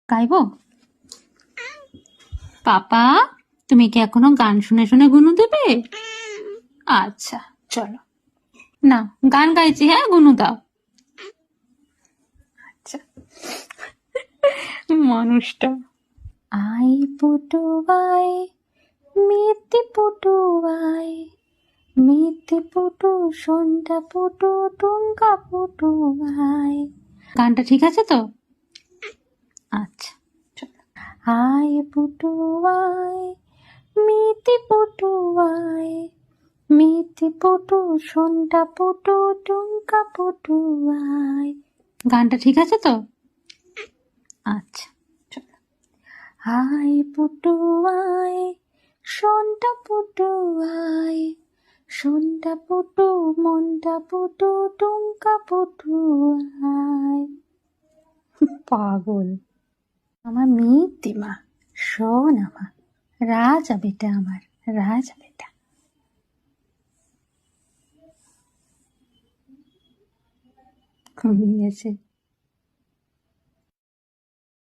গাইবো? পাপা, তুমি কি এখনো গান শুনে শুনে গুনু দেবে? আচ্ছা, চলো না, গান গাইছি, হ্যাঁ, গুনু দাও। আচ্ছা, মানুষটা। I Putu I, Miti Putu I, Miti Putu Sandhya Putu টুঙ্কা Putu I. গানটা ঠিক আছে তো? আচ্ছা, চলো। I Putu I, Miti Putu I, Miti Putu Sandhya Putu টুঙ্কা Putu I. গানটা ঠিক আছে তো? আচ্ছা, চলো। I Putu I, Sandhya Putu I, সন্ধ্যা পুটু মনটা পুটু টুঙ্কা পুটু আই। পাগল আমার মিত্তিমা, শোন আমার রাজা বেটা, আমার রাজা বেটা। ঘুমিয়েছে।